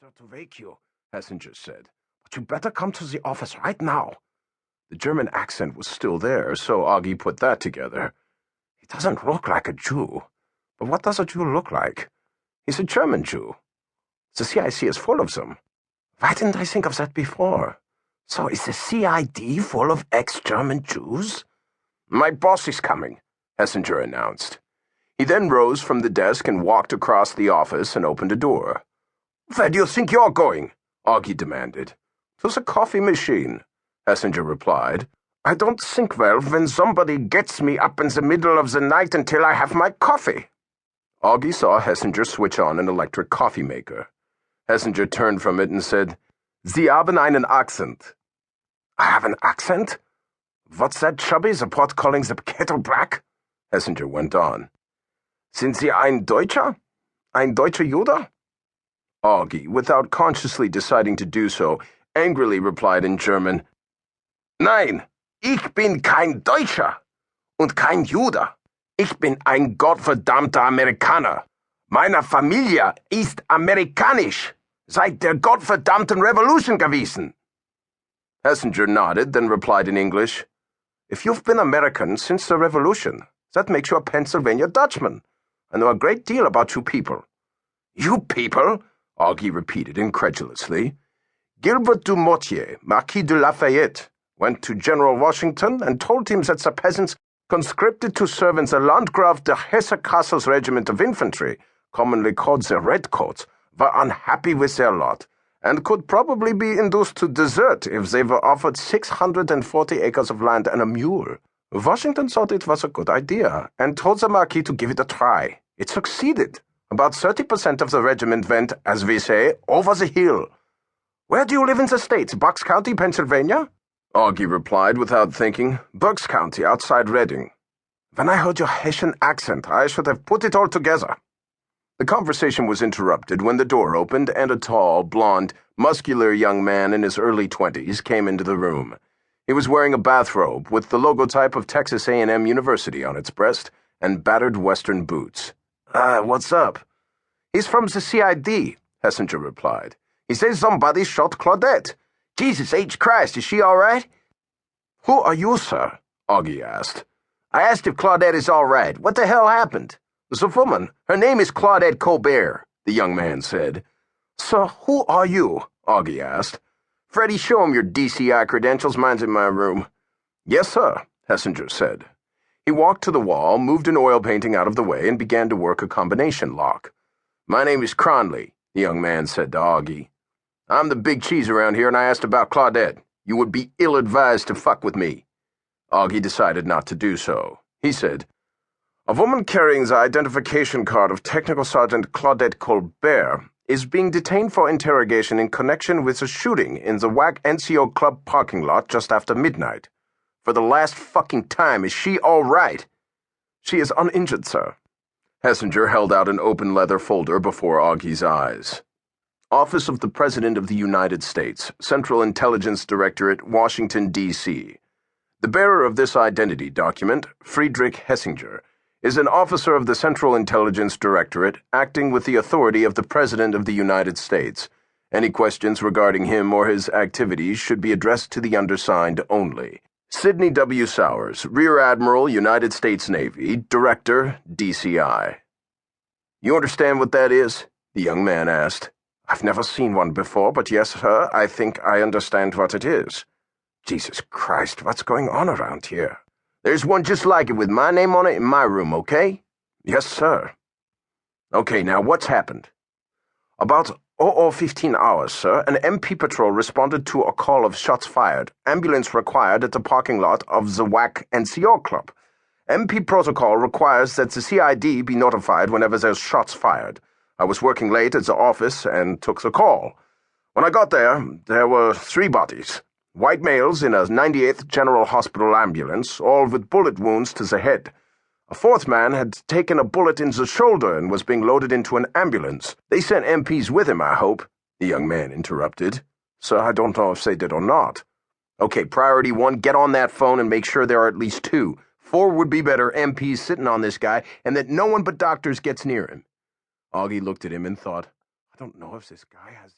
sir, to wake you, Hessinger said, but you better come to the office right now. The German accent was still there, so Augie put that together. He doesn't look like a Jew. But what does a Jew look like? He's a German Jew. The CIC is full of them. Why didn't I think of that before? So is the CID full of ex-German Jews? My boss is coming, Hessinger announced. He then rose from the desk and walked across the office and opened a door. Where do you think you're going? Augie demanded. To the coffee machine, Hessinger replied. I don't think well when somebody gets me up in the middle of the night until I have my coffee. Augie saw Hessinger switch on an electric coffee maker. Hessinger turned from it and said, Sie haben einen Akzent. I have an accent? What's that, chubby, the pot calling the kettle black? Hessinger went on. Sind Sie ein Deutscher? Ein deutscher Jude? Augie, without consciously deciding to do so, angrily replied in German, Nein, ich bin kein Deutscher und kein Jude. Ich bin ein gottverdammter Amerikaner. Meine Familie ist amerikanisch, seit der gottverdammten Revolution gewesen. Hessinger nodded, then replied in English, If you've been American since the Revolution, that makes you a Pennsylvania Dutchman. I know a great deal about you people. You people? Augie repeated incredulously. Gilbert du Motier, Marquis de Lafayette, went to General Washington and told him that the peasants conscripted to serve in the Landgraf de Hesse-Kassel's regiment of infantry, commonly called the Redcoats, were unhappy with their lot, and could probably be induced to desert if they were offered 640 acres of land and a mule. Washington thought it was a good idea, and told the Marquis to give it a try. It succeeded. About 30% of the regiment went, as we say, over the hill. Where do you live in the States? Bucks County, Pennsylvania? Augie replied without thinking. Bucks County, outside Reading. When I heard your Hessian accent, I should have put it all together. The conversation was interrupted when the door opened and a tall, blond, muscular young man in his early 20s came into the room. He was wearing a bathrobe with the logotype of Texas A&M University on its breast and battered western boots. What's up? He's from the CID, Hessinger replied. He says somebody shot Claudette. Jesus H. Christ, is she all right? Who are you, sir? Augie asked. I asked if Claudette is all right. What the hell happened? The woman. Her name is Claudette Colbert, the young man said. So who are you? Augie asked. Freddie, show him your DCI credentials. Mine's in my room. Yes, sir, Hessinger said. He walked to the wall, moved an oil painting out of the way, and began to work a combination lock. My name is Cronley, the young man said to Augie. I'm the big cheese around here, and I asked about Claudette. You would be ill-advised to fuck with me. Augie decided not to do so. He said, A woman carrying the identification card of Technical Sergeant Claudette Colbert is being detained for interrogation in connection with a shooting in the WAC NCO Club parking lot just after midnight. For the last fucking time, is she all right? She is uninjured, sir. Hessinger held out an open leather folder before Augie's eyes. Office of the President of the United States, Central Intelligence Directorate, Washington, D.C. The bearer of this identity document, Friedrich Hessinger, is an officer of the Central Intelligence Directorate acting with the authority of the President of the United States. Any questions regarding him or his activities should be addressed to the undersigned only. Sidney W. Sowers, Rear Admiral, United States Navy, Director, DCI. You understand what that is? The young man asked. I've never seen one before, but yes, sir, I think I understand what it is. Jesus Christ, what's going on around here? There's one just like it with my name on it in my room, okay? Yes, sir. Okay, now what's happened? About 15 hours, sir, an MP patrol responded to a call of shots fired, ambulance required at the parking lot of the WAC NCO Club. MP protocol requires that the CID be notified whenever there's shots fired. I was working late at the office and took the call. When I got there were 3 bodies. White males in a 98th General Hospital ambulance, all with bullet wounds to the head. A 4th man had taken a bullet in the shoulder and was being loaded into an ambulance. They sent MPs with him, I hope, the young man interrupted. Sir, I don't know if they did or not. Okay, priority 1, get on that phone and make sure there are at least 2. 4 would be better MPs sitting on this guy, and that no one but doctors gets near him. Augie looked at him and thought, I don't know if this guy has